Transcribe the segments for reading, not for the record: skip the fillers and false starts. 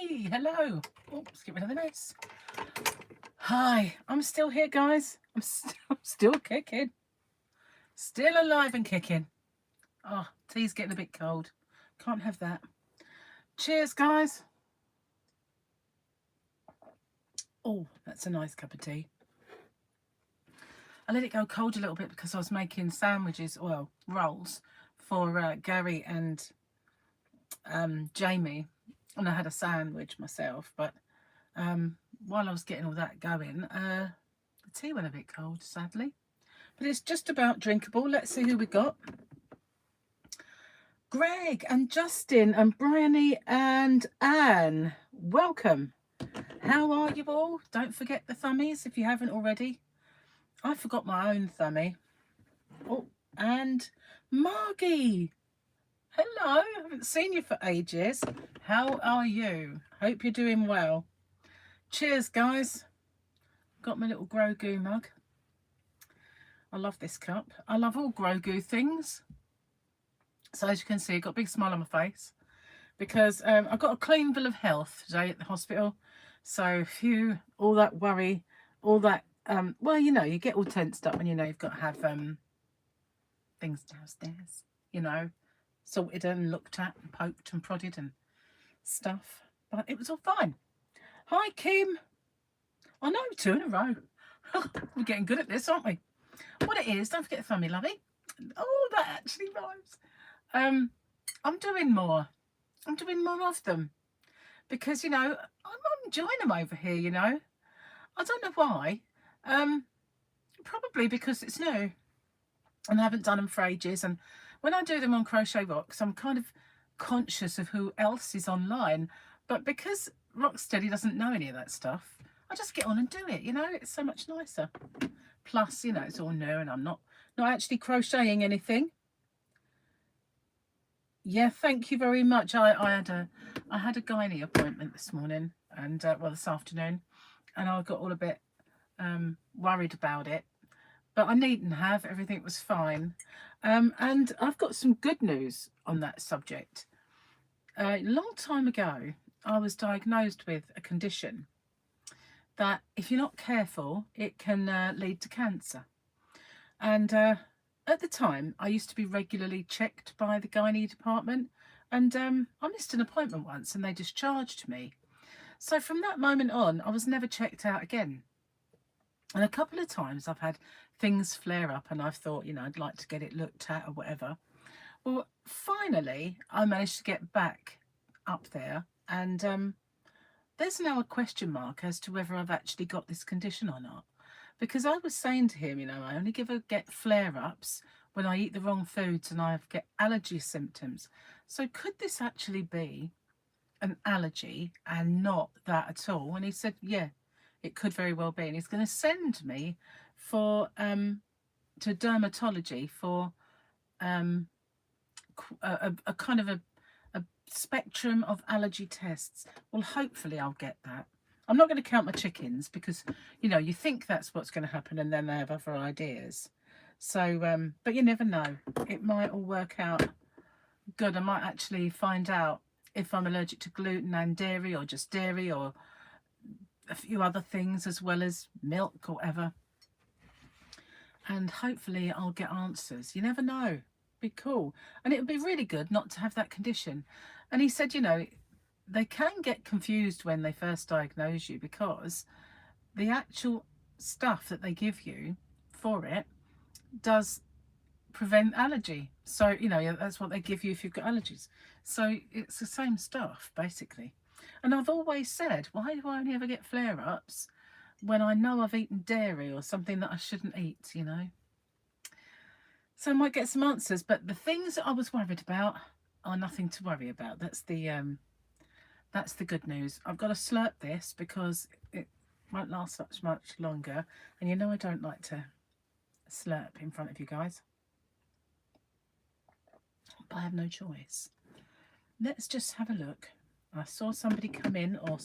Hey, hello. Oh, let's get rid of the mess. Hi, I'm still here, guys. I'm still kicking. Still alive and kicking. Oh, tea's getting a bit cold. Can't have that. Cheers, guys. Oh, that's a nice cup of tea. I let it go cold a little bit because I was making sandwiches, well, rolls, for Gary and Jamie. And I had a sandwich myself, but while I was getting all that going, the tea went a bit cold, sadly. But it's just about drinkable. Let's see who we got. Greg and Justin and Bryony and Anne. Welcome. How are you all? Don't forget the thummies if you haven't already. I forgot my own thumbie. Oh, and Margie. Hello. I haven't seen you for ages. How are you? Hope you're doing well. Cheers, guys. Got my little Grogu mug. I love this cup. I love all Grogu things. So as you can see, I've got a big smile on my face because I got a clean bill of health today at the hospital. So all that worry, all that, well, you know, you get all tensed up when you know you've got to have things downstairs, you know, sorted and looked at and poked and prodded and stuff. But it was all fine. Hi, Kim. I know, 2 in a row. We're getting good at this, aren't we? What it is, don't forget the thummy, lovey. Oh, that actually rhymes. I'm doing more. I'm doing more of them because, you know, I'm enjoying them over here, you know. I don't know why. Probably because it's new and I haven't done them for ages. And when I do them on Crochet Rocks, I'm kind of conscious of who else is online. But because RocksSteady doesn't know any of that stuff, I just get on and do it, you know. It's so much nicer. Plus, you know, it's all new and I'm not actually crocheting anything. Yeah, thank you very much. I had a gynae appointment this morning and well, this afternoon, and I got all a bit worried about it, but I needn't have. Everything was fine. And I've got some good news on that subject. A long time ago, I was diagnosed with a condition that if you're not careful, it can lead to cancer. And at the time, I used to be regularly checked by the gynae department, and I missed an appointment once and they discharged me. So from that moment on, I was never checked out again. And a couple of times I've had things flare up and I've thought, you know, I'd like to get it looked at or whatever. Well, finally, I managed to get back up there, and there's now a question mark as to whether I've actually got this condition or not. Because I was saying to him, you know, I only get flare-ups when I eat the wrong foods and I get allergy symptoms. So could this actually be an allergy and not that at all? And he said, yeah, it could very well be. And he's going to send me for to dermatology for a kind of a spectrum of allergy tests. Well, hopefully I'll get that. I'm not going to count my chickens because, you know, you think that's what's going to happen and then they have other ideas. So, but you never know. It might all work out good. I might actually find out if I'm allergic to gluten and dairy or just dairy or a few other things as well as milk or whatever. And hopefully I'll get answers. You never know. Be cool. And it would be really good not to have that condition. And he said, you know, they can get confused when they first diagnose you because the actual stuff that they give you for it does prevent allergy. So, you know, that's what they give you if you've got allergies. So it's the same stuff, basically. And I've always said, why do I only ever get flare-ups when I know I've eaten dairy or something that I shouldn't eat, you know? So I might get some answers, but the things that I was worried about are nothing to worry about. That's the good news. I've got to slurp this because it won't last much longer. And you know I don't like to slurp in front of you guys. But I have no choice. Let's just have a look. I saw somebody come in or...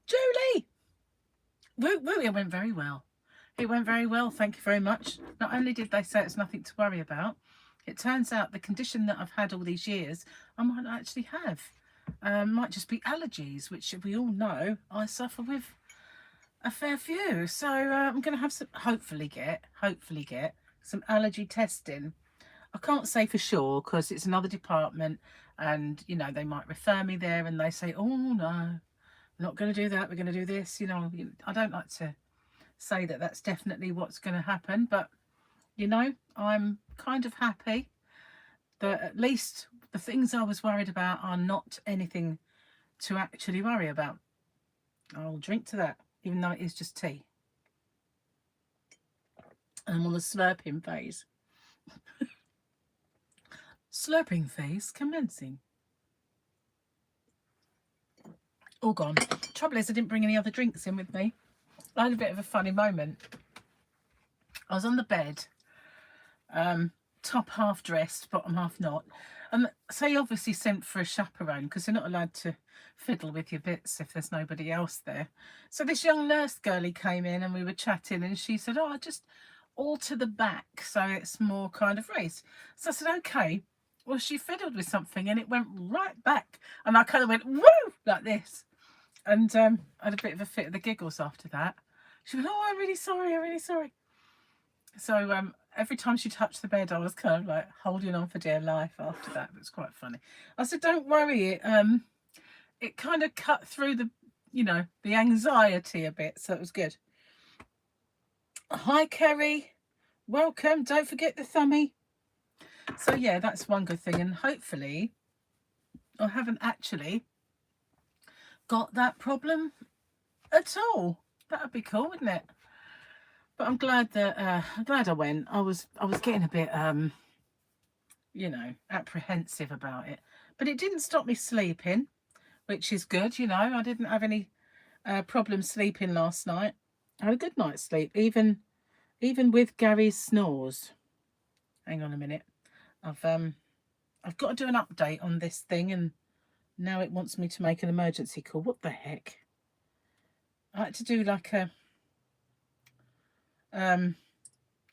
Julie! Woo, woo, it went very well. It went very well, thank you very much. Not only did they say it's nothing to worry about, it turns out the condition that I've had all these years, I might actually have. Might just be allergies, which we all know I suffer with a fair few. So I'm going to have some, hopefully get some allergy testing. I can't say for sure because it's another department, and you know they might refer me there and they say, oh no, we're not going to do that, we're going to do this. You know, I don't like to say that that's definitely what's going to happen, but you know, I'm kind of happy that at least the things I was worried about are not anything to actually worry about. I'll drink to that, even though it is just tea. I'm on the slurping phase. Slurping phase commencing. All gone. Trouble is, I didn't bring any other drinks in with me. I had a bit of a funny moment. I was on the bed, top half dressed, bottom half not. And so he obviously sent for a chaperone because they're not allowed to fiddle with your bits if there's nobody else there. So this young nurse girlie came in and we were chatting and she said, oh, I just alter the back so it's more kind of raised. So I said, okay. Well, she fiddled with something and it went right back. And I kind of went, woo, like this. And I had a bit of a fit of the giggles after that. She went, oh, I'm really sorry, I'm really sorry. So every time she touched the bed, I was kind of like holding on for dear life after that. It was quite funny. I said, don't worry, it kind of cut through the, you know, the anxiety a bit. So it was good. Hi, Kerry. Welcome. Don't forget the thumbie. So yeah, that's one good thing. And hopefully I haven't actually got that problem at all. That would be cool, wouldn't it? But I'm glad that I went. I was getting a bit you know, apprehensive about it, but it didn't stop me sleeping, which is good. You know, I didn't have any problem sleeping last night. I had a good night's sleep, even with Gary's snores. Hang on a minute. I've got to do an update on this thing, and now it wants me to make an emergency call. What the heck? I had to do like a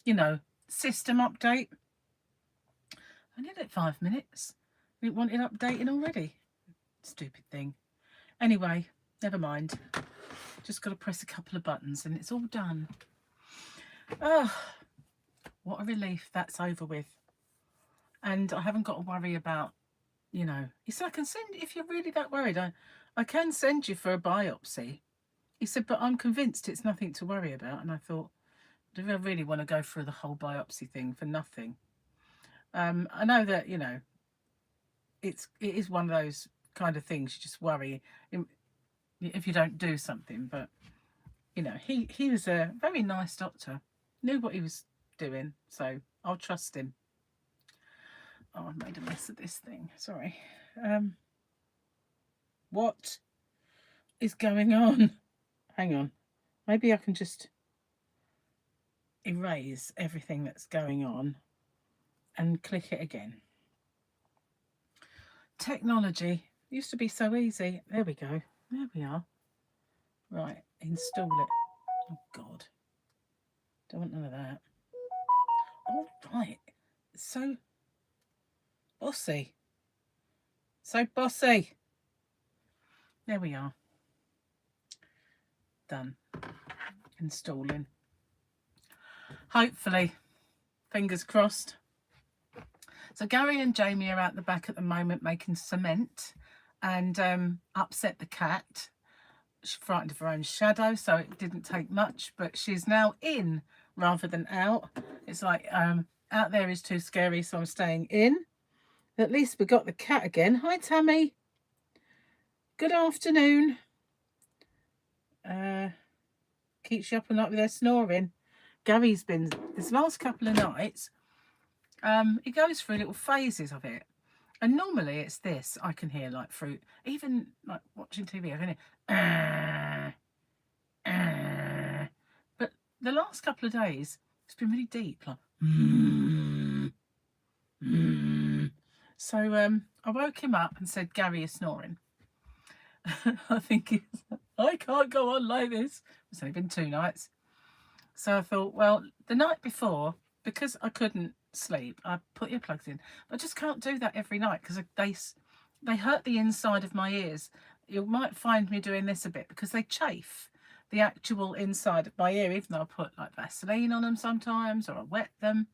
you know, system update. I need it 5 minutes. It wanted updating already. Stupid thing. Anyway, never mind. Just got to press a couple of buttons and it's all done. Oh, what a relief that's over with. And I haven't got to worry about, you know, he said, I can send, if you're really that worried, I can send you for a biopsy. He said, but I'm convinced it's nothing to worry about. And I thought, do I really want to go through the whole biopsy thing for nothing? I know that, you know, it is one of those kind of things you just worry if you don't do something. But, you know, he was a very nice doctor, knew what he was doing, so I'll trust him. Oh, I've made a mess of this thing. Sorry. What is going on? Hang on. Maybe I can just erase everything that's going on and click it again. Technology used to be so easy. There we go. There we are. Right, install it. Oh God, don't want none of that. All right, so bossy, so bossy. There we are. Done. Installing. Hopefully, fingers crossed. So Gary and Jamie are out the back at the moment making cement and upset the cat. She frightened of her own shadow, so it didn't take much, but she's now in rather than out. It's like out there is too scary, so I'm staying in. At least we got the cat again. Hi, Tammy. Good afternoon. Keeps you up all night with her snoring. Gary's been, this last couple of nights, he goes through little phases of it. And normally it's this, I can hear like through, even like watching TV, I can hear, but the last couple of days, it's been really deep, like, So I woke him up and said, Gary is snoring. I think I can't go on like this. It's only been 2 nights. So I thought, well, the night before, because I couldn't sleep, I put earplugs in. But I just can't do that every night because they hurt the inside of my ears. You might find me doing this a bit because they chafe the actual inside of my ear, even though I put like Vaseline on them sometimes or I wet them,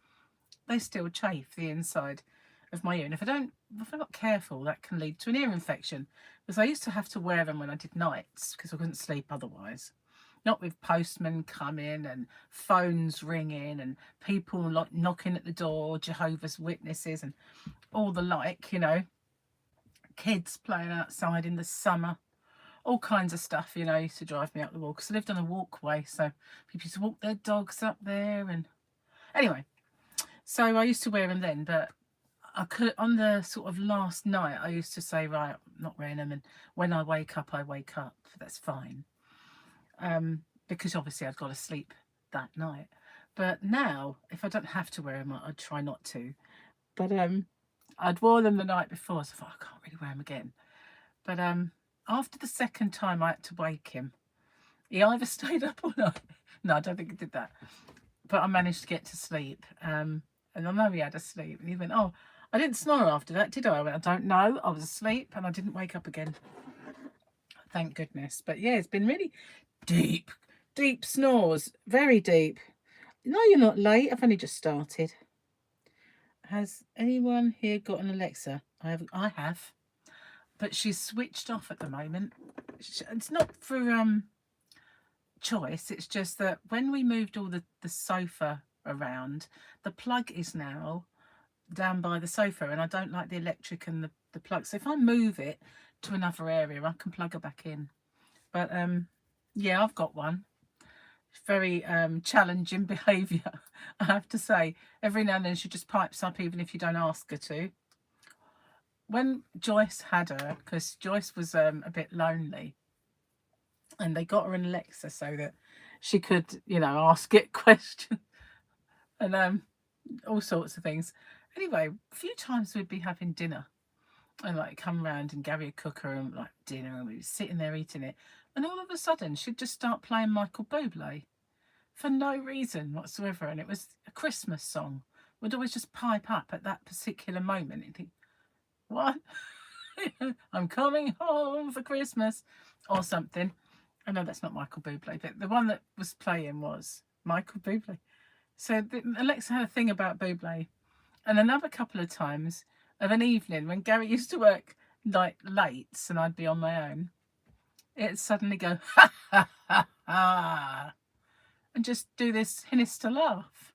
they still chafe the inside of my ear. And if I'm not careful, that can lead to an ear infection. Because I used to have to wear them when I did nights because I couldn't sleep otherwise. Not with postmen coming and phones ringing and people like knocking at the door, Jehovah's Witnesses and all the like, you know, kids playing outside in the summer, all kinds of stuff, you know, used to drive me up the wall because I lived on a walkway, so people used to walk their dogs up there. And anyway, so I used to wear them then, but I could, on the sort of last night, I used to say, right, I'm not wearing them, and when I wake up, I wake up. That's fine. Because obviously I've got to sleep that night. But now, if I don't have to wear them, I'd try not to. But I'd wore them the night before, so I thought I can't really wear them again. But after the second time I had to wake him, he either stayed up all night. No, I don't think he did that. But I managed to get to sleep. And I know he had a sleep. And he went, oh, I didn't snore after that, did I? I went, I don't know. I was asleep and I didn't wake up again. Thank goodness. But yeah, it's been really deep, deep snores. Very deep. No, you're not late. I've only just started. Has anyone here got an Alexa? I have. But she's switched off at the moment. It's not for choice. It's just that when we moved all the sofa around, the plug is now down by the sofa, and I don't like the electric and the plug. So if I move it to another area, I can plug her back in. But yeah, I've got one. Very challenging behaviour, I have to say. Every now and then she just pipes up, even if you don't ask her to. When Joyce had her, because Joyce was a bit lonely, and they got her an Alexa so that she could, you know, ask it questions and all sorts of things. Anyway, a few times we'd be having dinner and like come round and Gary would cook her and like dinner, and we'd be sitting there eating it, and all of a sudden she'd just start playing Michael Bublé for no reason whatsoever, and it was a Christmas song. Would always just pipe up at that particular moment and think, what? I'm coming home for Christmas or something. I know that's not Michael Bublé, but the one that was playing was Michael Bublé. So Alexa had a thing about Bublé. And another couple of times of an evening when Gary used to work like late and I'd be on my own, it'd suddenly go, ha, ha, ha, ha, and just do this sinister laugh.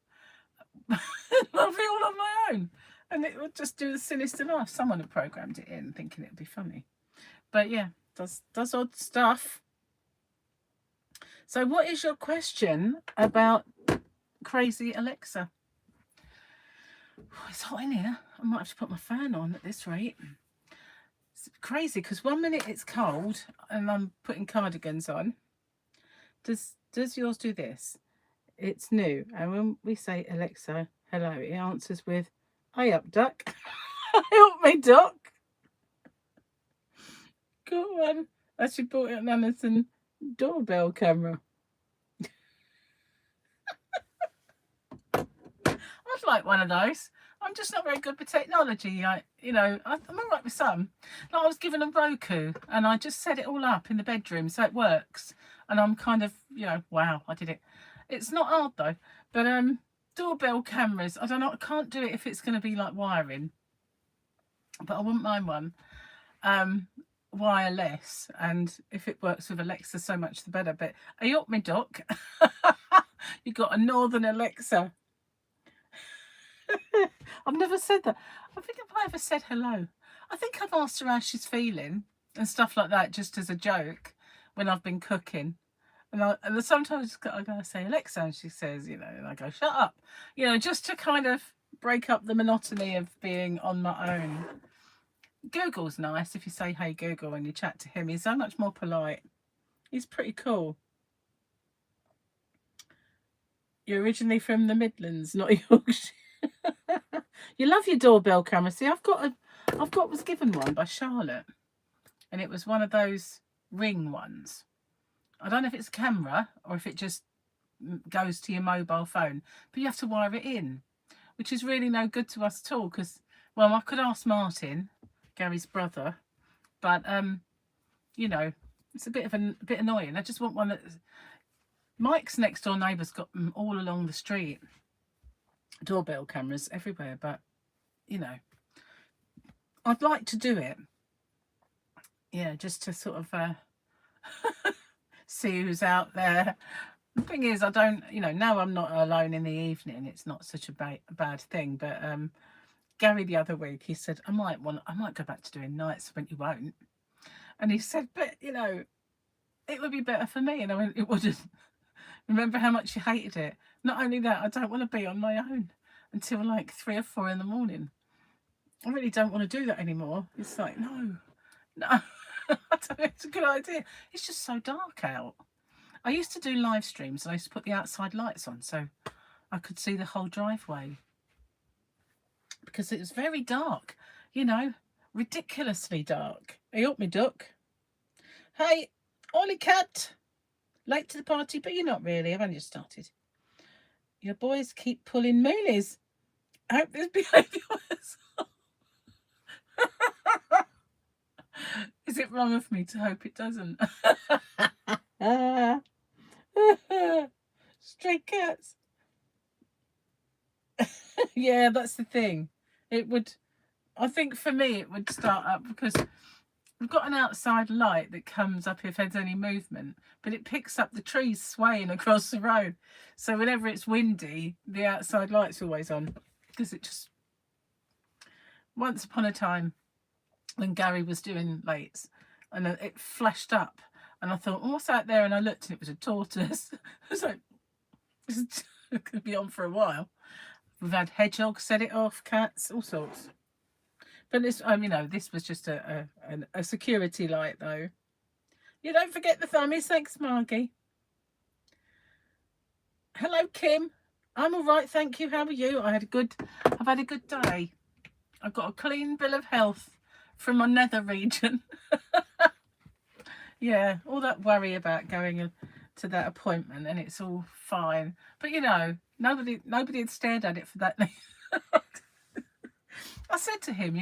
I'll be all on my own. And it would just do the sinister laugh. Someone had programmed it in thinking it would be funny. But yeah, does odd stuff. So what is your question about crazy Alexa? Oh, it's hot in here. I might have to put my fan on at this rate. It's crazy because 1 minute it's cold and I'm putting cardigans on. Does yours do this? It's new. And when we say Alexa, hello, it answers with, "Hey up, duck." Help me, duck. Go on. I should bought it an Amazon doorbell camera. I'd like one of those. I'm just not very good with technology. I'm all right with some. Like I was given a Roku and I just set it all up in the bedroom so it works. And I'm kind of, wow, I did it. It's not hard though. But doorbell cameras, I don't know, I can't do it if it's going to be like wiring. But I wouldn't mind one wireless, and if it works with Alexa, so much the better. But are you up, me duck? You got a northern Alexa. I've never said that. I think if I ever said hello, I think I've asked her how she's feeling and stuff like that, just as a joke when I've been cooking. And sometimes I gotta say Alexa, and she says, and I go, shut up, just to kind of break up the monotony of being on my own. Google's nice if you say, hey Google, and you chat to him. He's so much more polite. He's pretty cool. You're originally from the Midlands, not Yorkshire. You love your doorbell camera. See, was given one by Charlotte, and it was one of those ring ones. I don't know if it's a camera or if it just goes to your mobile phone, but you have to wire it in, which is really no good to us at all. Because, well, I could ask Martin, Gary's brother. But you know, it's a bit annoying. I just want one that Mike's next door neighbour's got them all along the street. Doorbell cameras everywhere, but you know, I'd like to do it. Yeah, just to sort of see who's out there. The thing is, I don't, now I'm not alone in the evening. It's not such a bad thing. But Gary the other week, he said, I might go back to doing nights. I went, you won't. And he said, but it would be better for me. And I went, it wouldn't. Remember how much you hated it. Not only that, I don't want to be on my own until like 3 or 4 in the morning. I really don't want to do that anymore. It's like, no. I don't think it's a good idea. It's just so dark out. I used to do live streams and I used to put the outside lights on so I could see the whole driveway. Because it was very dark, ridiculously dark. Are you up, me duck? Hey, Ollie cat. Late to the party, but you're not really. I've only just started. Your boys keep pulling moonies. I hope this behaviour was. Is it wrong of me to hope it doesn't? Stray cats. Yeah, that's the thing. I think for me it would start up because we've got an outside light that comes up if there's any movement, but it picks up the trees swaying across the road. So whenever it's windy, the outside light's always on because it just... Once upon a time when Gary was doing lates and it flashed up and I thought, oh, what's out there? And I looked and it was a tortoise. I was like, it's going to be on for a while. We've had hedgehogs set it off, cats, all sorts. But this, this was just a security light, though. You don't forget the thummies. Thanks, Margie. Hello, Kim. I'm all right, thank you. How are you? I've had a good day. I've got a clean bill of health from my nether region. Yeah, all that worry about going to that appointment, and it's all fine. But nobody had stared at it for that. I said to him,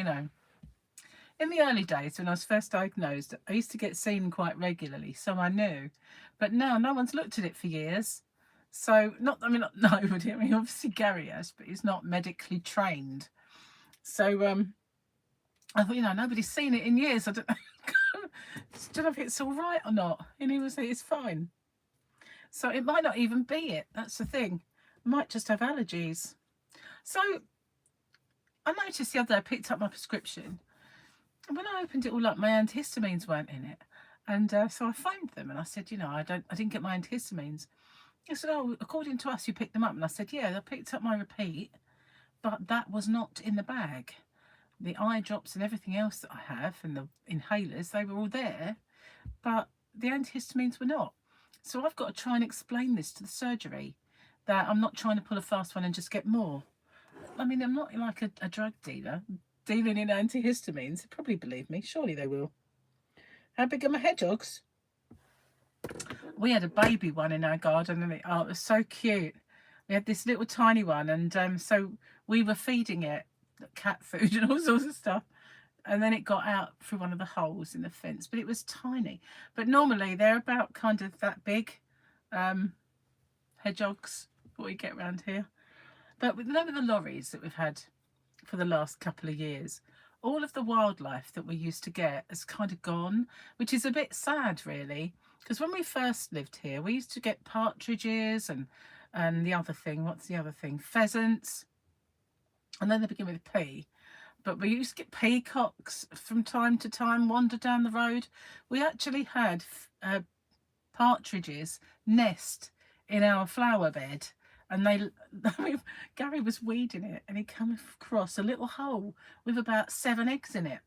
in the early days when I was first diagnosed, I used to get seen quite regularly, so I knew. But now no one's looked at it for years. So not nobody. I mean, obviously Gary has, but he's not medically trained. So I thought, nobody's seen it in years. I don't know if it's all right or not. And he was saying it's fine. So it might not even be it. That's the thing. I might just have allergies. So I noticed the other day I picked up my prescription. And when I opened it all up, my antihistamines weren't in it. And so I phoned them and I said, I didn't get my antihistamines. They said, oh, according to us, you picked them up. And I said, yeah, I picked up my repeat, but that was not in the bag. The eye drops and everything else that I have and the inhalers, they were all there, but the antihistamines were not. So I've got to try and explain this to the surgery, that I'm not trying to pull a fast one and just get more. I mean, I'm not like a drug dealer dealing in antihistamines. They probably believe me. Surely they will. How big are my hedgehogs? We had a baby one in our garden and it was so cute. We had this little tiny one and so we were feeding it cat food and all sorts of stuff, and then it got out through one of the holes in the fence, but it was tiny. But normally they're about kind of that big, hedgehogs, what we get around here. But with none of the lorries that we've had for the last couple of years, all of the wildlife that we used to get has kind of gone, which is a bit sad really, because when we first lived here we used to get partridges and the other thing, what's the other thing, pheasants. And then they begin with P. But we used to get peacocks from time to time, wander down the road. We actually had partridges nest in our flower bed. And Gary was weeding it and he came across a little hole with about 7 eggs in it.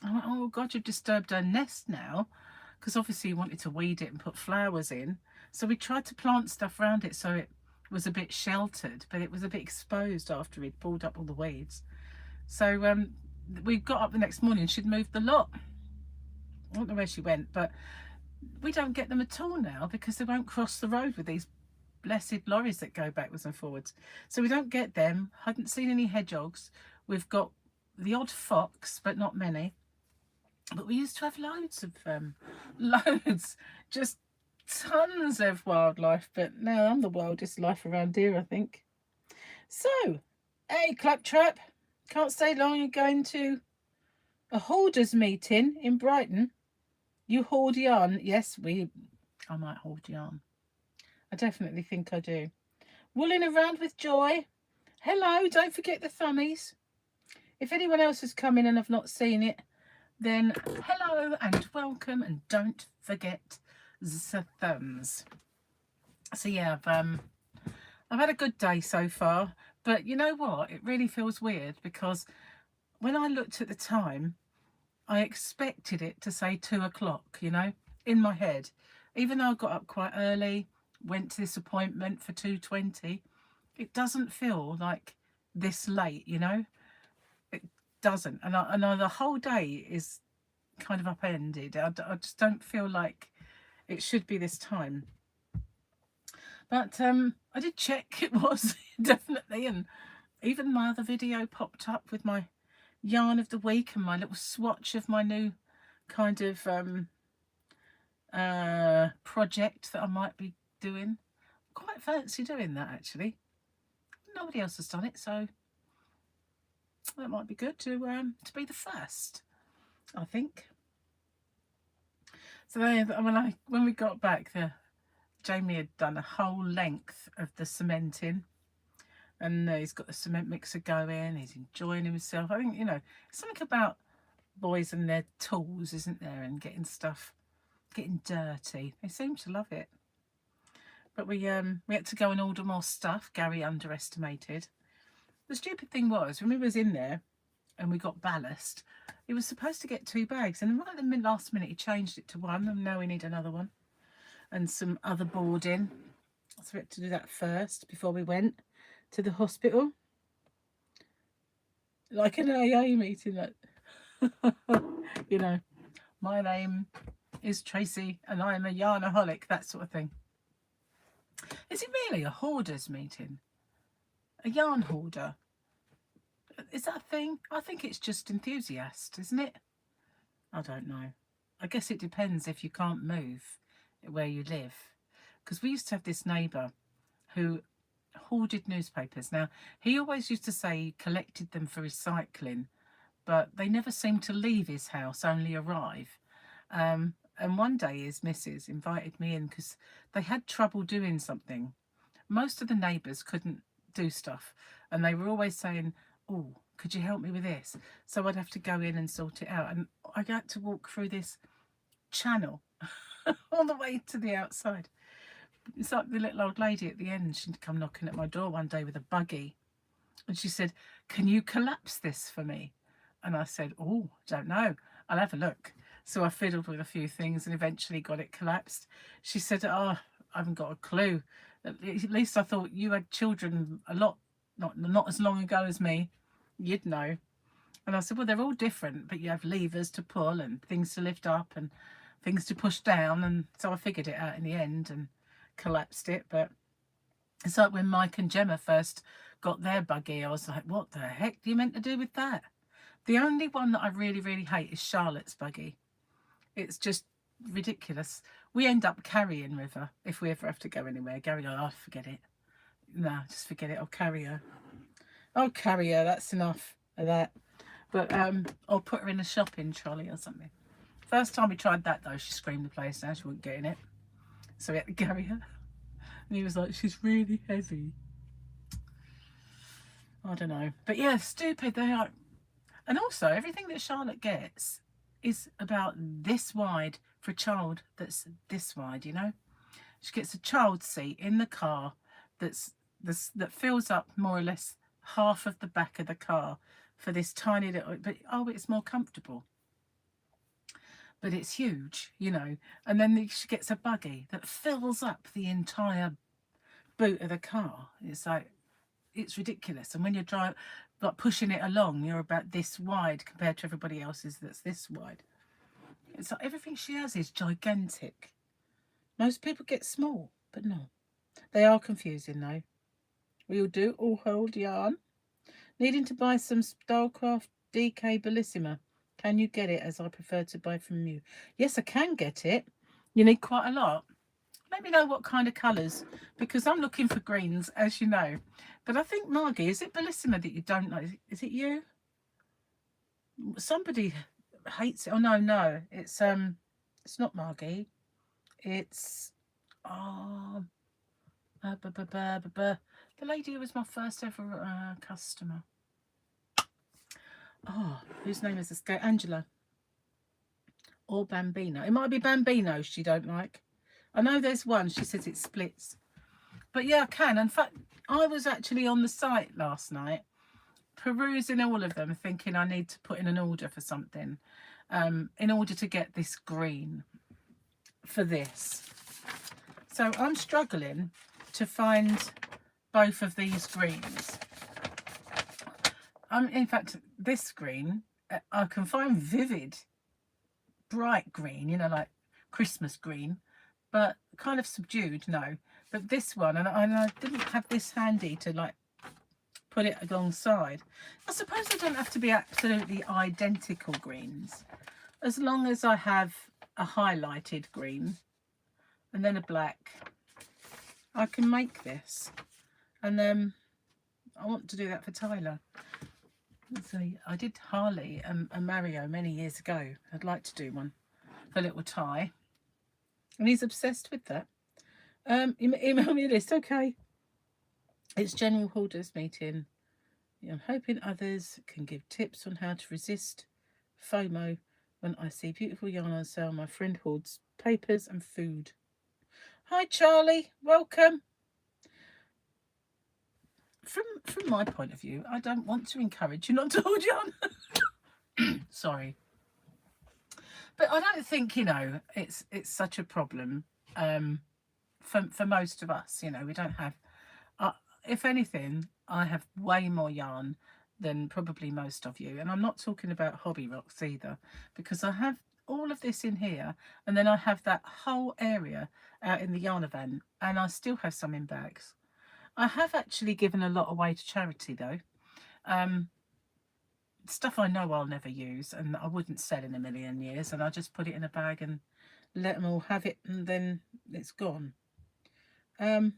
I went, oh God, you've disturbed our nest now. Because obviously he wanted to weed it and put flowers in. So we tried to plant stuff around it so it was a bit sheltered, but it was a bit exposed after he'd pulled up all the weeds. So we got up the next morning and she'd moved the lot. I don't know where she went, but we don't get them at all now because they won't cross the road with these blessed lorries that go backwards and forwards. So we don't get them. Hadn't seen any hedgehogs. We've got the odd fox, but not many. But we used to have loads, just tons of wildlife. But now I'm the wildest life around here, I think. So, hey, Claptrap, can't stay long. You're going to a hoarders meeting in Brighton. You hoard yarn? Yes, I might hoard yarn. I definitely think I do. Wooling around with joy. Hello, don't forget the thummies. If anyone else has come in and I've not seen it, then hello and welcome, and don't forget the thumbs. So yeah, I've had a good day so far, but you know what? It really feels weird because when I looked at the time, I expected it to say 2 o'clock, in my head. Even though I got up quite early, went to this appointment for 2:20, it doesn't feel like this late, It doesn't. And the whole day is kind of upended. I just don't feel like it should be this time. But I did check, it was definitely, and even my other video popped up with my yarn of the week and my little swatch of my new kind of project that I might be doing. Quite fancy doing that, actually. Nobody else has done it, so that might be good to be the first, I think. So when we got back, Jamie had done a whole length of the cementing, and he's got the cement mixer going. He's enjoying himself. I think something about boys and their tools, isn't there, and getting dirty. They seem to love it. But we had to go and order more stuff. Gary underestimated. The stupid thing was, when we was in there and we got ballast, it was supposed to get 2 bags, and right at the last minute he changed it to 1, and now we need another one and some other boarding. So we had to do that first before we went to the hospital. Like an AA meeting, like my name is Tracy and I'm a yarnaholic, that sort of thing. Is it really a hoarders meeting? A yarn hoarder? Is that a thing? I think it's just enthusiast, isn't it? I don't know. I guess it depends if you can't move where you live. Because we used to have this neighbour who hoarded newspapers. Now, he always used to say he collected them for recycling, but they never seemed to leave his house, only arrive. And one day his missus invited me in because they had trouble doing something. Most of the neighbours couldn't do stuff, and they were always saying, oh, could you help me with this? So I'd have to go in and sort it out. And I got to walk through this channel all the way to the outside. It's like the little old lady at the end. She'd come knocking at my door one day with a buggy. And she said, can you collapse this for me? And I said, oh, don't know. I'll have a look. So I fiddled with a few things and eventually got it collapsed. She said, oh, I haven't got a clue. At least I thought you had children a lot, not as long ago as me. You'd know. And I said, well, they're all different, but you have levers to pull and things to lift up and things to push down. And so I figured it out in the end and collapsed it. But it's like when Mike and Gemma first got their buggy, I was like, what the heck do you meant to do with that? The only one that I really, really hate is Charlotte's buggy. It's just ridiculous. We end up carrying River if we ever have to go anywhere. Gary goes, oh, forget it. No, just forget it. I'll carry her. That's enough of that. But I'll put her in a shopping trolley or something. First time we tried that, though, she screamed the place down. She wasn't getting it. So we had to carry her. And he was like, she's really heavy. I don't know. But yeah, stupid. They are. And also, everything that Charlotte gets is about this wide for a child that's this wide, She gets a child seat in the car that fills up more or less half of the back of the car for this tiny little, but it's more comfortable. But it's huge, And then she gets a buggy that fills up the entire boot of the car. It's like, it's ridiculous. And when you're pushing it along, you're about this wide compared to everybody else's that's this wide. It's like everything she has is gigantic. Most people get small, but no. They are confusing though. We all hold yarn. Needing to buy some Stylecraft DK Bellissima. Can you get it as I prefer to buy from you? Yes, I can get it. You need quite a lot. Let me know what kind of colours, because I'm looking for greens, as you know. But I think, Margie, is it Bellissima that you don't know? Is it you? Somebody hates it. Oh, no. It's not Margie. It's, oh, the lady who was my first ever customer. Oh, whose name is this guy? Angela. Or Bambino. It might be Bambino she don't like. I know there's one. She says it splits. But yeah, I can. In fact, I was actually on the site last night, perusing all of them, thinking I need to put in an order for something in order to get this green for this. So I'm struggling to find both of these greens. In fact, this green, I can find vivid, bright green, you know, like Christmas green, but kind of subdued, no. But this one, and I didn't have this handy to like put it alongside. I suppose they don't have to be absolutely identical greens. As long as I have a highlighted green and then a black, I can make this. And then I want to do that for Tyler. So I did Harley and Mario many years ago. I'd like to do one for little Ty. And he's obsessed with that. Email me a list, okay. It's General Hoarders meeting. I'm hoping others can give tips on how to resist FOMO when I see beautiful yarn on sale. My friend hoards papers and food. Hi Charlie, welcome. From my point of view, I don't want to encourage you not to hoard yarn. Sorry. But I don't think, you know, it's such a problem for most of us. You know, we don't have, if anything, I have way more yarn than probably most of you. And I'm not talking about hobby rocks either, because I have all of this in here, and then I have that whole area out in the Yarnavan, and I still have some in bags. I have actually given a lot away to charity though. Stuff I know I'll never use and I wouldn't sell in a million years, and I just put it in a bag and let them all have it, and then it's gone. No,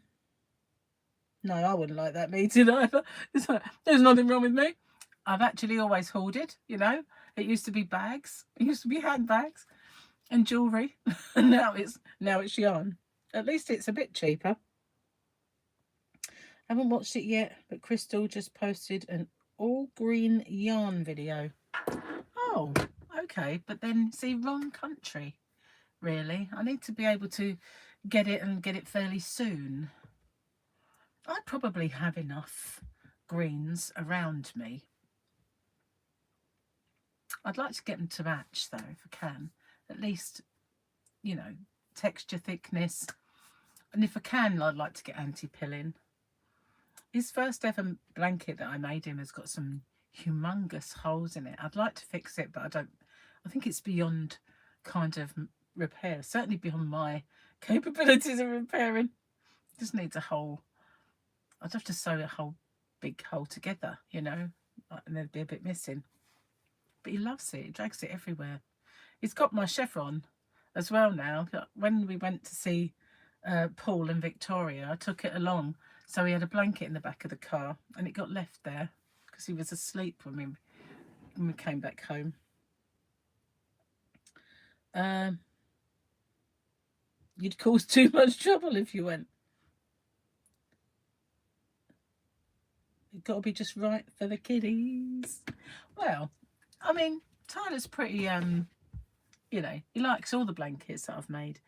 I wouldn't like that meeting either. There's nothing wrong with me. I've actually always hoarded, you know. It used to be bags. It used to be handbags and jewellery. And now it's yarn. At least it's a bit cheaper. I haven't watched it yet, but Crystal just posted an all green yarn video. Oh, okay. But then, see, wrong country, really. I need to be able to get it fairly soon. I probably have enough greens around me. I'd like to get them to match, though, if I can. At least, you know, texture, thickness. And if I can, I'd like to get anti-pilling. His first ever blanket that I made him has got some humongous holes in it. I'd like to fix it, but I think it's beyond kind of repair. Certainly beyond my capabilities of repairing. It just needs a hole. I'd have to sew a whole big hole together, you know, and there'd be a bit missing. But he loves it. He drags it everywhere. He's got my chevron as well now. When we went to see Paul and Victoria, I took it along. So he had a blanket in the back of the car, and it got left there because he was asleep when we came back home. You'd cause too much trouble if you went. You've got to be just right for the kiddies. Well, I mean, Tyler's pretty, you know, he likes all the blankets that I've made.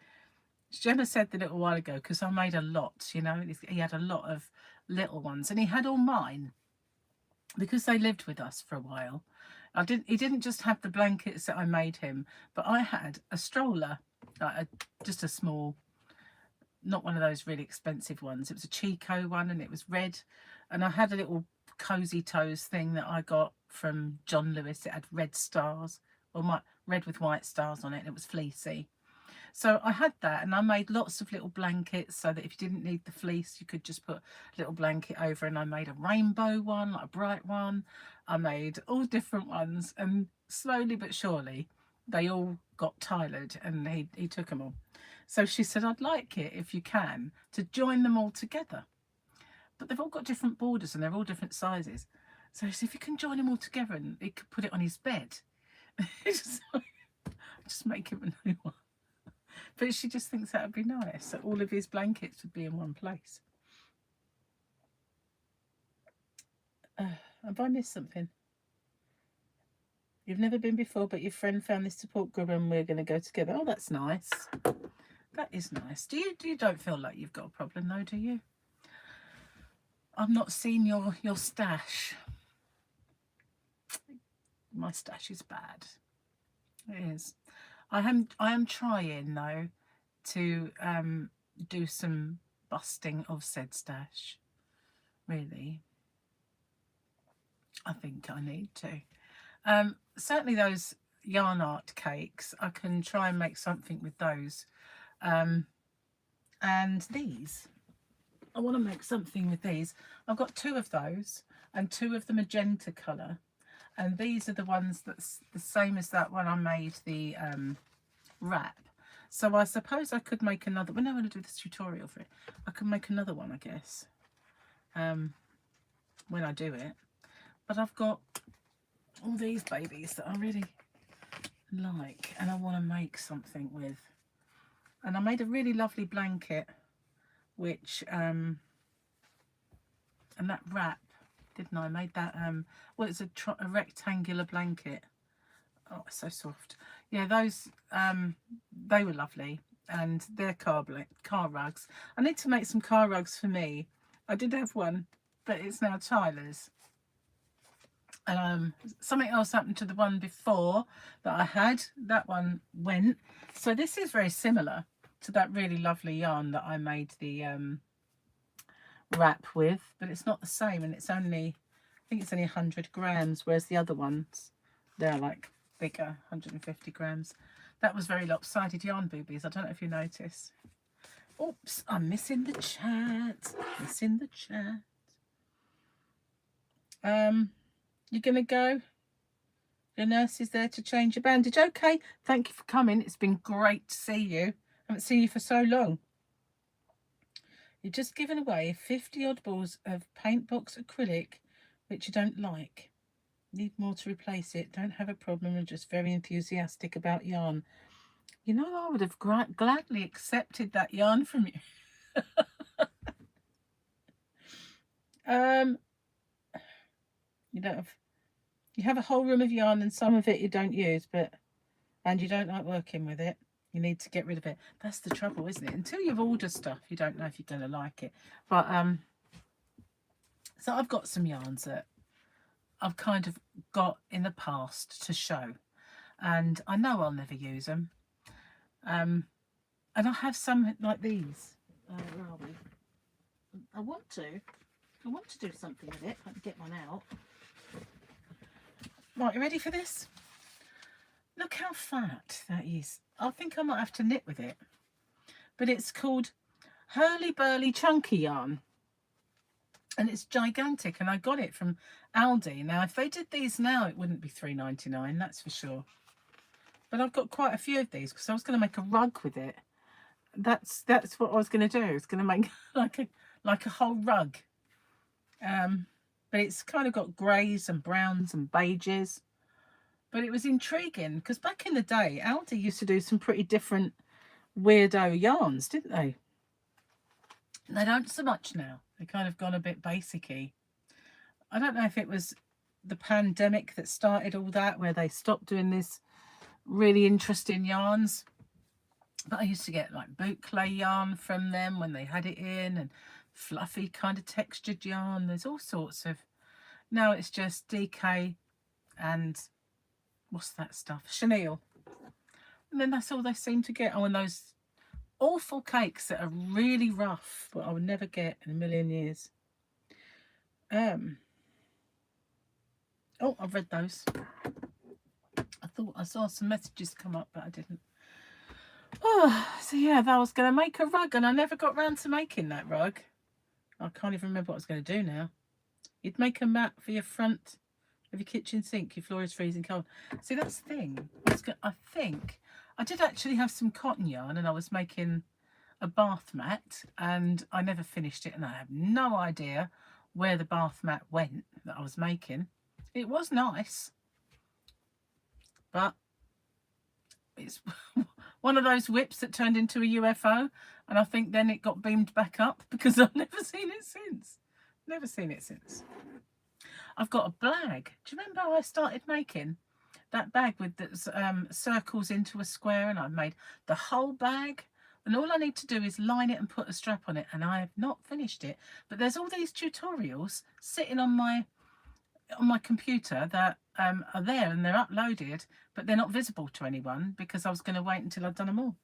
Gemma said that a little while ago, because I made a lot, you know, he had a lot of little ones, and he had all mine because they lived with us for a while. He didn't just have the blankets that I made him, but I had a stroller, like just a small, not one of those really expensive ones. It was a Chico one, and it was red, and I had a little cozy toes thing that I got from John Lewis. It had red stars, or red with white stars on it, and it was fleecy. So I had that, and I made lots of little blankets so that if you didn't need the fleece, you could just put a little blanket over. And I made a rainbow one, like a bright one. I made all different ones, and slowly but surely they all got Tylered, and he took them all. So she said, I'd like it, if you can, to join them all together. But they've all got different borders and they're all different sizes. So she said, if you can join them all together and he could put it on his bed. Just make him a new one. But she just thinks that would be nice. So all of his blankets would be in one place. Have I missed something? You've never been before, but your friend found this support group and we're going to go together. Oh, that's nice. That is nice. You don't feel like you've got a problem though, do you? I've not seen your stash. My stash is bad. It is. I am trying though to do some busting of said stash. Really, I think I need to. Certainly those yarn art cakes, I can try and make something with those. And these, I want to make something with these. I've got 2 of those and 2 of the magenta colour. And these are the ones that's the same as that one I made the wrap. So I suppose I could make another. When I want to do this tutorial for it, I could make another one, I guess, when I do it. But I've got all these babies that I really like and I want to make something with. And I made a really lovely blanket, which and that wrap, didn't I? I made that well, it's a rectangular blanket. Oh, it's so soft. Yeah, those they were lovely, and they're car rugs. I need to make some car rugs for me. I did have one, but it's now Tyler's. And something else happened to the one before that I had. That one went. So this is very similar to that really lovely yarn that I made the wrap with, but it's not the same, and it's only, I think it's only 100 grams, whereas the other ones, they're like bigger, 150 grams. That was very lopsided yarn, boobies. I don't know if you noticed. Oops, I'm missing the chat. Missing the chat. You're gonna go? The nurse is there to change your bandage. Okay, thank you for coming. It's been great to see you. I haven't seen you for so long. You've just given away 50 odd balls of paint box acrylic, which you don't like. Need more to replace it. Don't have a problem. I'm just very enthusiastic about yarn. You know, I would have gladly accepted that yarn from you. You don't have. You have a whole room of yarn and some of it you don't use, and you don't like working with it. You need to get rid of it. That's the trouble, isn't it? Until you've ordered stuff, you don't know if you're going to like it. But so I've got some yarns that I've kind of got in the past to show, and I know I'll never use them. And I have some like these. Where are we? I want to do something with it. I can get one out. Right, you ready for this? Look how fat that is. I think I might have to knit with it. But it's called Hurly Burly Chunky Yarn. And it's gigantic. And I got it from Aldi. Now, if they did these now, it wouldn't be £3.99, that's for sure. But I've got quite a few of these because I was going to make a rug with it. That's what I was going to do. I was going to make like a whole rug. But it's kind of got greys and browns and beiges. But it was intriguing because back in the day, Aldi used to do some pretty different weirdo yarns, didn't they? They don't so much now. They've kind of gone a bit basic-y. I don't know if it was the pandemic that started all that, where they stopped doing this really interesting yarns. But I used to get like boucle yarn from them when they had it in, and fluffy kind of textured yarn. There's all sorts of. Now it's just DK and what's that stuff? Chenille. And then that's all they seem to get. Oh, and those awful cakes that are really rough, but I would never get in a million years. Oh, I've read those. I thought I saw some messages come up, but I didn't. Oh, so yeah, I was going to make a rug and I never got round to making that rug. I can't even remember what I was going to do now. You'd make a mat for your front of your kitchen sink. Your floor is freezing cold. See, that's the thing. I think I did actually have some cotton yarn and I was making a bath mat and I never finished it and I have no idea where the bath mat went that I was making. It was nice, but it's one of those whips that turned into a UFO, and I think then it got beamed back up because I've never seen it since. Never seen it since. I've got a bag. Do you remember I started making that bag with the circles into a square, and I made the whole bag? And all I need to do is line it and put a strap on it, and I have not finished it. But there's all these tutorials sitting on my computer that are there and they're uploaded, but they're not visible to anyone because I was going to wait until I'd done them all.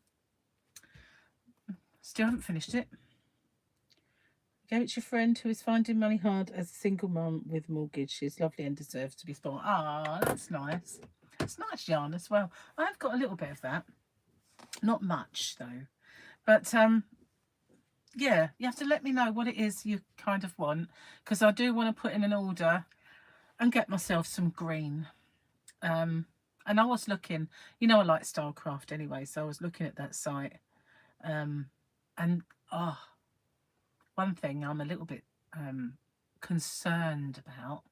Still haven't finished it. Gave it to your friend who is finding money hard as a single mum with mortgage. She's lovely and deserves to be spoiled. Ah, that's nice. It's nice yarn as well. I've got a little bit of that. Not much though. But yeah, you have to let me know what it is you kind of want, because I do want to put in an order and get myself some green. And I was looking, you know, I like Stylecraft anyway, so I was looking at that site. And one thing I'm a little bit concerned about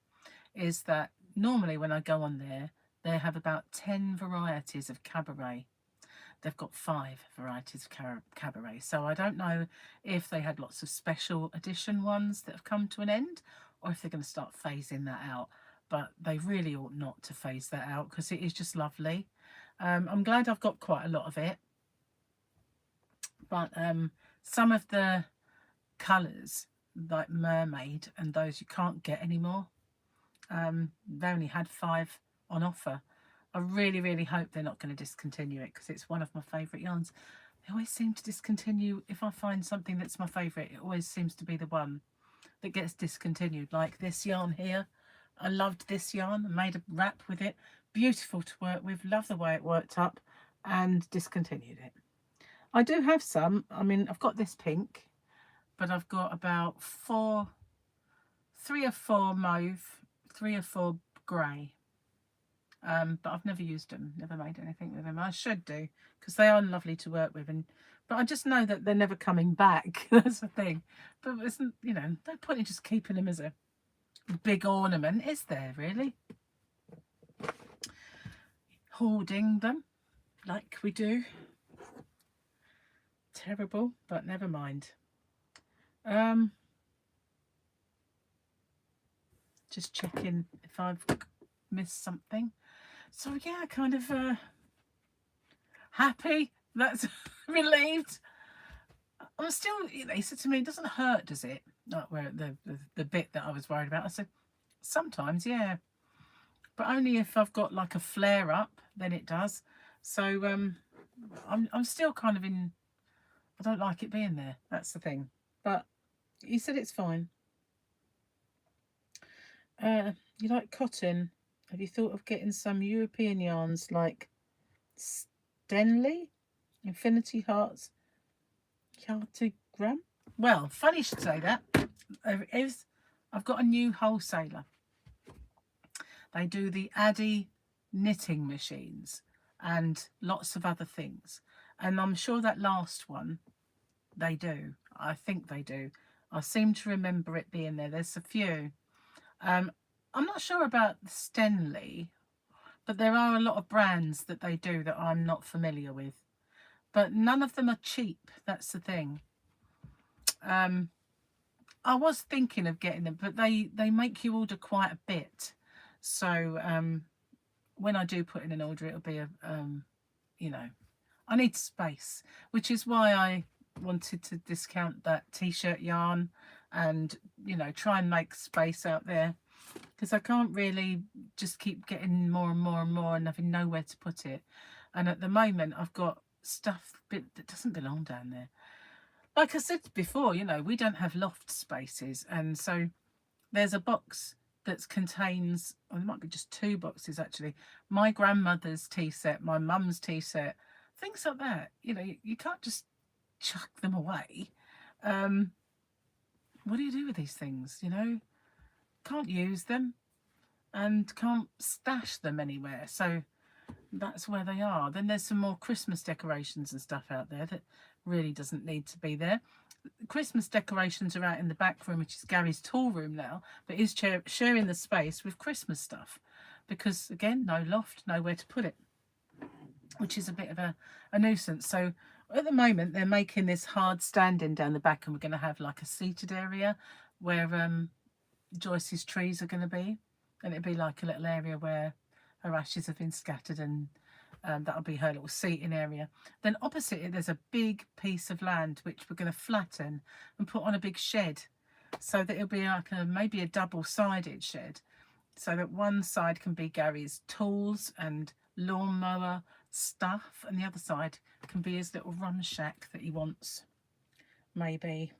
is that normally when I go on there, they have about 10 varieties of cabaret. They've got 5 varieties of cabaret. So I don't know if they had lots of special edition ones that have come to an end, or if they're going to start phasing that out. But they really ought not to phase that out because it is just lovely. I'm glad I've got quite a lot of it. But some of the colours, like mermaid and those, you can't get anymore. They only had 5 on offer. I really, really hope they're not going to discontinue it because it's one of my favourite yarns. They always seem to discontinue. If I find something that's my favourite, it always seems to be the one that gets discontinued. Like this yarn here. I loved this yarn. I made a wrap with it. Beautiful to work with. Love the way it worked up, and discontinued it. I do have some. I mean, I've got this pink, but I've got about 3 or 4 mauve, 3 or 4 grey. But I've never used them, never made anything with them. I should do because they are lovely to work with, but I just know that they're never coming back. That's the thing. But it's, you know, no point in just keeping them as a big ornament, is there really? Hoarding them like we do. Terrible, but never mind. Just checking if I've missed something. So yeah, kind of happy. That's relieved. I'm still, he said to me, it doesn't hurt, does it? Like where the bit that I was worried about. I said, sometimes, yeah. But only if I've got like a flare up, then it does. So I'm still kind of in, I don't like it being there. That's the thing. But he said it's fine. You like cotton? Have you thought of getting some European yarns like Stenley, Infinity Hearts, Cartogram? Well, funny you should say that. I've got a new wholesaler. They do the Addy knitting machines and lots of other things. And I'm sure that last one, they do. I think they do. I seem to remember it being there. There's a few. I'm not sure about Stenley, but there are a lot of brands that they do that I'm not familiar with. But none of them are cheap. That's the thing. I was thinking of getting them, but they make you order quite a bit. So when I do put in an order, it'll be a, you know, I need space, which is why I wanted to discount that t-shirt yarn and, you know, try and make space out there, because I can't really just keep getting more and more and more and having nowhere to put it. And at the moment I've got stuff that doesn't belong down there. Like I said before, you know, we don't have loft spaces, and so there's a box that contains, or there might be just 2 boxes actually, my grandmother's tea set, my mum's tea set, things like that. You know, you can't just chuck them away. Um, what do you do with these things? You know, can't use them and can't stash them anywhere. So that's where they are. Then there's some more Christmas decorations and stuff out there that really doesn't need to be there. Christmas decorations are out in the back room, which is Gary's tool room now, but is sharing the space with Christmas stuff because, again, no loft, nowhere to put it, which is a bit of a nuisance. So at the moment, they're making this hard standing down the back, and we're going to have like a seated area where Joyce's trees are going to be, and it'll be like a little area where her ashes have been scattered, and that'll be her little seating area. Then opposite it, there's a big piece of land which we're going to flatten and put on a big shed, so that it'll be like maybe a double-sided shed, so that one side can be Gary's tools and lawnmower stuff, and the other side can be his little run shack that he wants, maybe.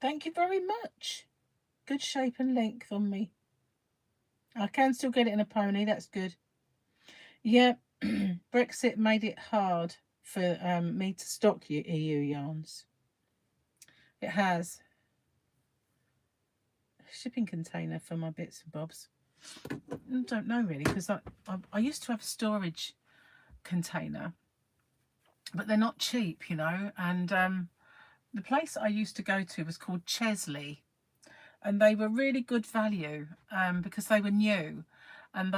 Thank you very much. Good shape and length on me. I can still get it in a pony. That's good. Yeah, Brexit made it hard for me to stock EU yarns. It has. Shipping container for my bits and bobs. I don't know really, because I used to have a storage container, but they're not cheap, you know. And the place I used to go to was called Chesley, and they were really good value because they were new, and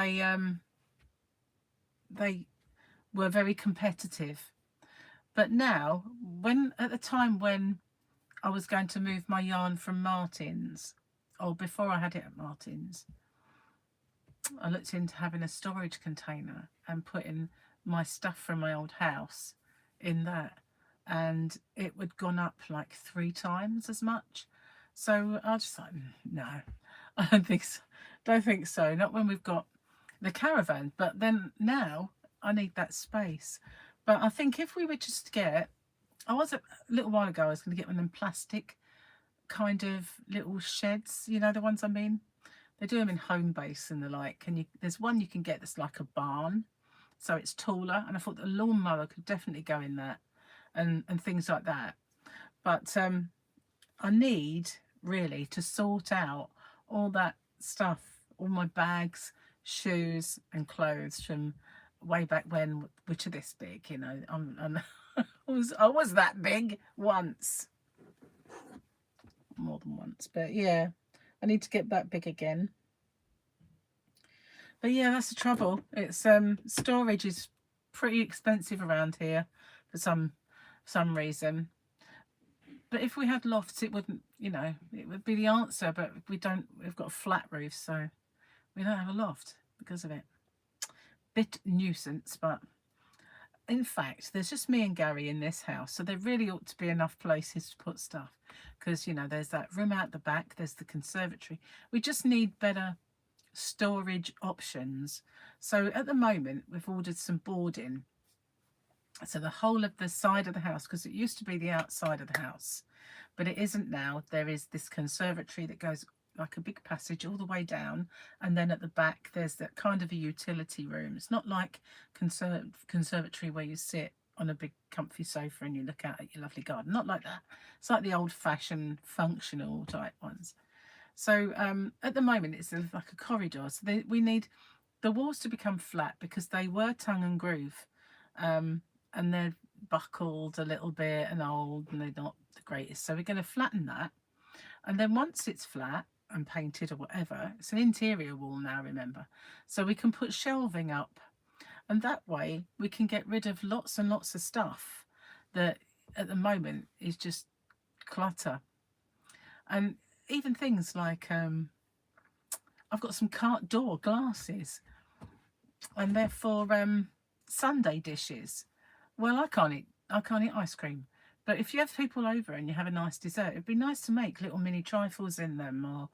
they were very competitive. But now, at the time when I was going to move my yarn from Martin's, or before I had it at Martin's, I looked into having a storage container and putting my stuff from my old house in that, and it would gone up like 3 times as much. So I was just like, no, I don't think so. Don't think so. Not when we've got the caravan. But then now I need that space. But I think if we were just to get, I was a little while ago, I was going to get one of them plastic kind of little sheds, you know, the ones I mean. They do them in home base and the like. And there's one you can get that's like a barn, so it's taller. And I thought the lawnmower could definitely go in that, and things like that. But I need really to sort out all that stuff, all my bags, shoes, and clothes from way back when, which are this big, you know. I was that big once, more than once, but yeah. I need to get that big again. But yeah, that's the trouble. It's storage is pretty expensive around here for some reason. But if we had lofts, it wouldn't, you know, it would be the answer. But we don't. We've got a flat roof, so we don't have a loft because of it. Bit nuisance, but in fact, there's just me and Gary in this house, so there really ought to be enough places to put stuff. Because, you know, there's that room out the back, there's the conservatory. We just need better storage options. So at the moment, we've ordered some boarding. So the whole of the side of the house, because it used to be the outside of the house, but it isn't now. There is this conservatory that goes like a big passage all the way down, and then at the back there's that kind of a utility room. It's not like conservatory where you sit on a big comfy sofa and you look out at your lovely garden. Not like that. It's like the old-fashioned functional type ones. So at the moment it's like a corridor. So we need the walls to become flat because they were tongue and groove, and they're buckled a little bit and old, and they're not the greatest. So we're going to flatten that, and then once it's flat and painted or whatever, it's an interior wall now, remember, so we can put shelving up, and that way we can get rid of lots and lots of stuff that at the moment is just clutter. And even things like I've got some cart door glasses, and they're for Sunday dishes. Well, I can't eat ice cream, but if you have people over and you have a nice dessert, it'd be nice to make little mini trifles in them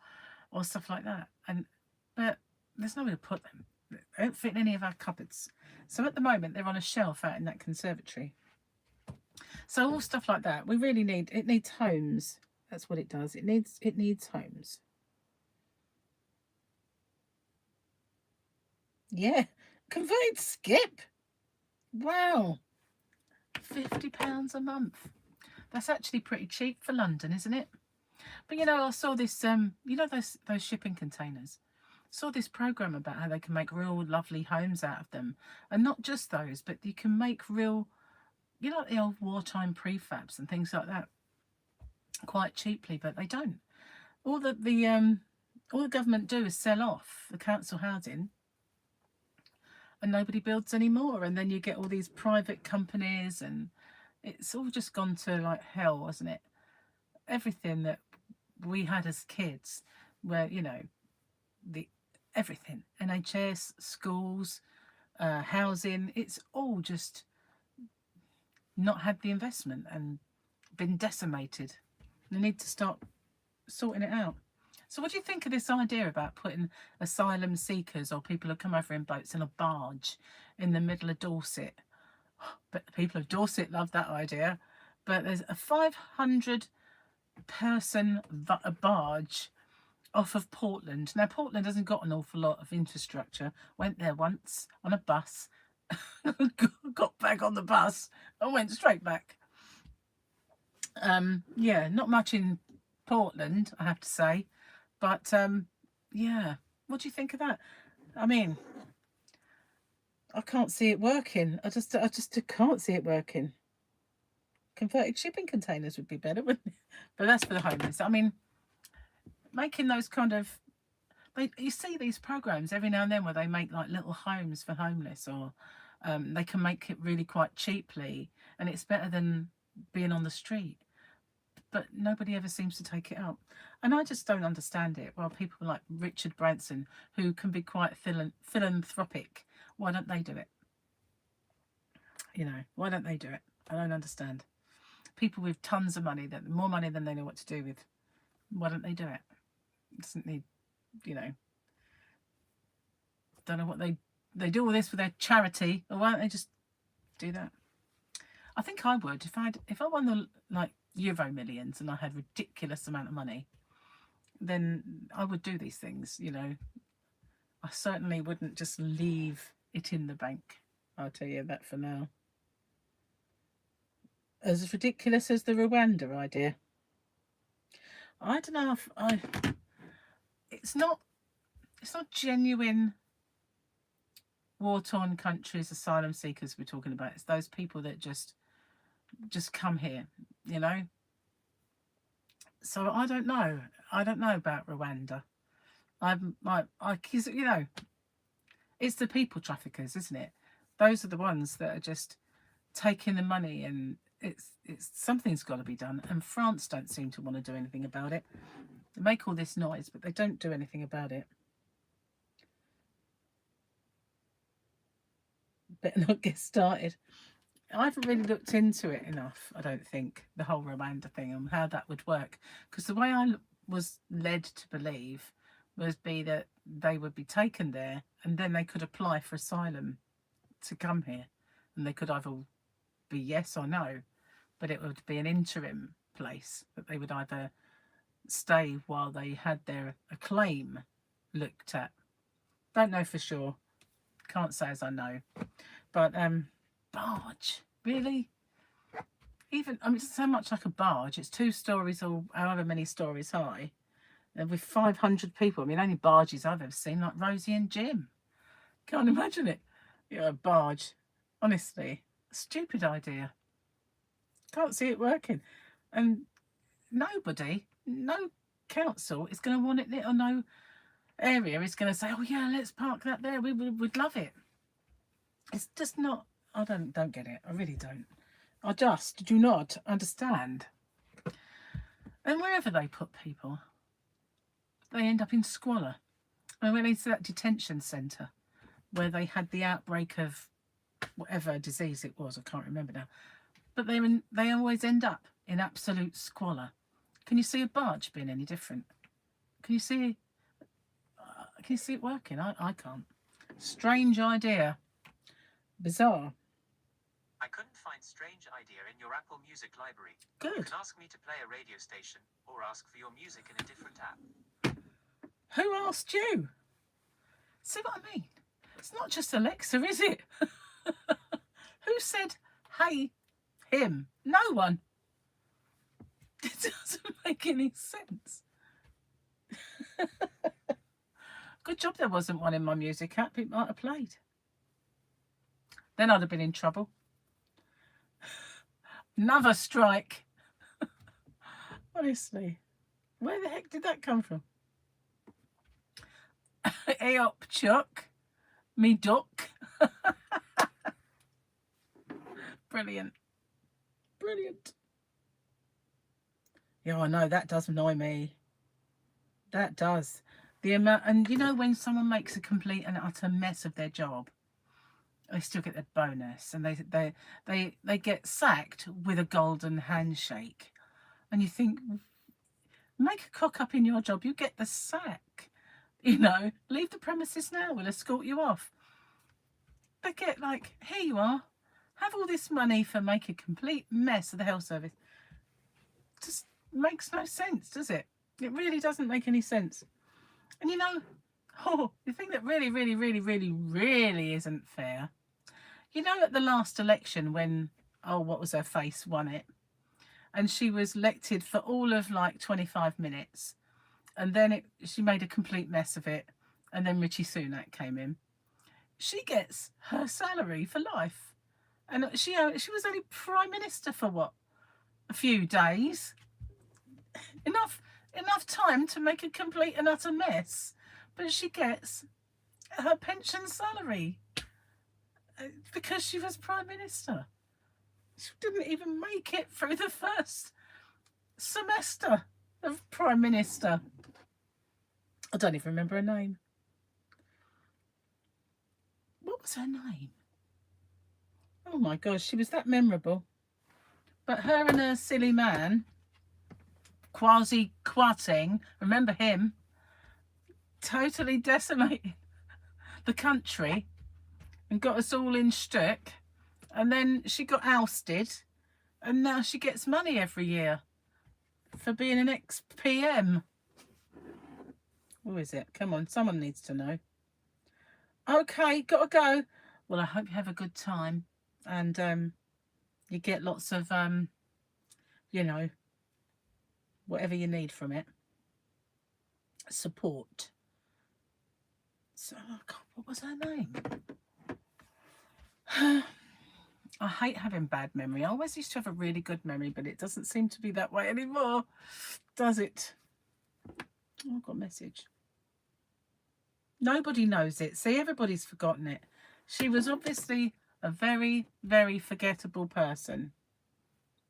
or stuff like that. But there's nowhere to put them. They don't fit in any of our cupboards. So at the moment they're on a shelf out in that conservatory. So all stuff like that, we really need. It needs homes. That's what it does. It needs homes. Yeah. Converted skip. Wow. £50 a month. That's actually pretty cheap for London, isn't it? But I saw this those shipping containers. Saw this program about how they can make real lovely homes out of them. And not just those, but you can make real, like the old wartime prefabs and things like that quite cheaply, but they don't. All the government do is sell off the council housing and nobody builds anymore. And then you get all these private companies and it's all just gone to like hell, hasn't it? Everything that we had as kids, where, the everything, NHS, schools, housing, it's all just not had the investment and been decimated. They need to start sorting it out. So what do you think of this idea about putting asylum seekers or people who come over in boats in a barge in the middle of Dorset? But the people of Dorset love that idea. But there's a 500 person barge off of Portland. Now, Portland hasn't got an awful lot of infrastructure. Went there once on a bus, got back on the bus and went straight back. Yeah, not much in Portland, I have to say. But yeah, what do you think of that? I mean, I can't see it working. I just can't see it working. Converted shipping containers would be better, wouldn't it? But that's for the homeless. I mean, making those kind of you see these programs every now and then where they make like little homes for homeless, or they can make it really quite cheaply, and it's better than being on the street. But nobody ever seems to take it up, and I just don't understand it. Well, people like Richard Branson, who can be quite philanthropic, why don't they do it? Why don't they do it? I don't understand. People with tons of money, that more money than they know what to do with, why don't they do it? It doesn't need, don't know what they do all this for their charity, or why don't they just do that? I think I would if I won the Euro Millions and I had ridiculous amount of money, then I would do these things. I certainly wouldn't just leave it in the bank. I'll tell you that for now. As ridiculous as the Rwanda idea. I don't know if it's not genuine war-torn countries, asylum seekers we're talking about. It's those people that just come here, So I don't know. I don't know about Rwanda. It's the people traffickers, isn't it? Those are the ones that are just taking the money, and it's something's got to be done. And France don't seem to want to do anything about it. They make all this noise, but they don't do anything about it. Better not get started. I haven't really looked into it enough, I don't think, the whole Rwanda thing and how that would work. Because the way I was led to believe be that they would be taken there and then they could apply for asylum to come here. And they could either be yes or no, but it would be an interim place that they would either stay while they had their claim looked at. Don't know for sure. Can't say as I know. But barge, really? Even, it's so much like a barge. It's 2 stories or however many stories high, and with 500 people. Only barges I've ever seen, like Rosie and Jim. Can't imagine it. A barge. Honestly, stupid idea. Can't see it working. And no council is going to want it, or no area is going to say, oh yeah, let's park that there. We'd love it. It's just not. I don't get it. I really don't. I just do not understand. And wherever they put people, they end up in squalor. When they to that detention centre where they had the outbreak of whatever disease it was, I can't remember now. But they always end up in absolute squalor. Can you see a barge being any different? Can you see it working? I can't. Strange idea. Bizarre. I couldn't find strange idea in your Apple Music library. Good. You can ask me to play a radio station or ask for your music in a different app. Who asked you? See what I mean? It's not just Alexa, is it? Who said, hey, him? No one. It doesn't make any sense. Good job there wasn't one in my music app. It might have played. Then I'd have been in trouble. Another strike. Honestly. Where the heck did that come from? Eop Chuck. Me duck. Brilliant. Brilliant. Yeah, I know, that does annoy me. That does. The amount, and you know, when someone makes a complete and utter mess of their job, they still get their bonus, and they get sacked with a golden handshake. And you think, make a cock up in your job, you get the sack. You know, leave the premises now, we'll escort you off. They get like, here you are, have all this money for make a complete mess of the health service. Just makes no sense, does it? It really doesn't make any sense. And you know, the thing that really, really, really, really, really isn't fair, you know, at the last election when, what was her face, won it, and she was elected for all of like 25 minutes, and then she made a complete mess of it, and then Richie Sunak came in. She gets her salary for life, and she was only Prime Minister for what, a few days. Enough time to make a complete and utter mess, but she gets her pension salary because she was Prime Minister. She didn't even make it through the first semester of Prime Minister. I don't even remember her name. What was her name? Oh my gosh, she was that memorable. But her and her silly man, Kwasi Kwarteng, remember him, totally decimated the country and got us all in shtick. And then she got ousted, and now she gets money every year for being an ex-PM. Who is it? Come on, someone needs to know. Okay, gotta go. Well, I hope you have a good time, and you get lots of, you know, whatever you need from it. Support. So, oh God, what was her name? I hate having bad memory. I always used to have a really good memory, but it doesn't seem to be that way anymore, does it? Oh, I've got a message. Nobody knows it. See, everybody's forgotten it. She was obviously a very, very forgettable person,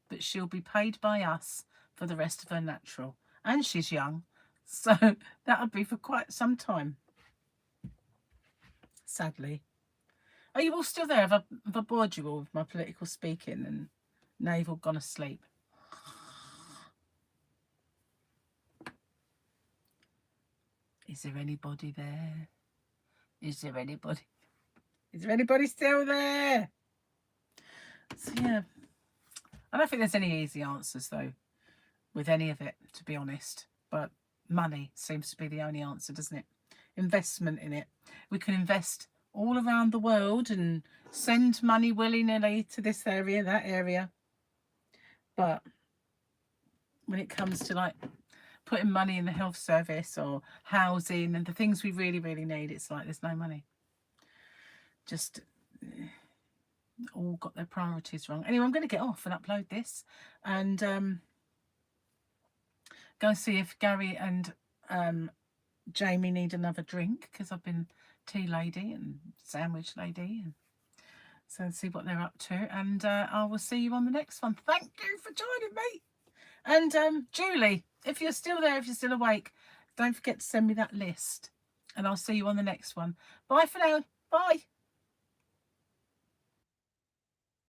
but she'll be paid by us for the rest of her natural. And she's young, so that'll be for quite some time, sadly. Are you all still there? Have I bored you all with my political speaking, and now you've all gone asleep? Is there anybody there? Is there anybody? Is there anybody still there? So yeah, I don't think there's any easy answers though with any of it, to be honest. But money seems to be the only answer, doesn't it? Investment in it. We can invest all around the world and send money willy-nilly to this area, that area. But when it comes to like putting money in the health service or housing and the things we really, really need, it's like there's no money. Just all got their priorities wrong. Anyway, I'm going to get off and upload this and go and see if Gary and Jamie need another drink, because I've been tea lady and sandwich lady, and so see what they're up to, and I will see you on the next one. Thank you for joining me. And Julie, if you're still there, if you're still awake, don't forget to send me that list, and I'll see you on the next one. Bye for now. Bye.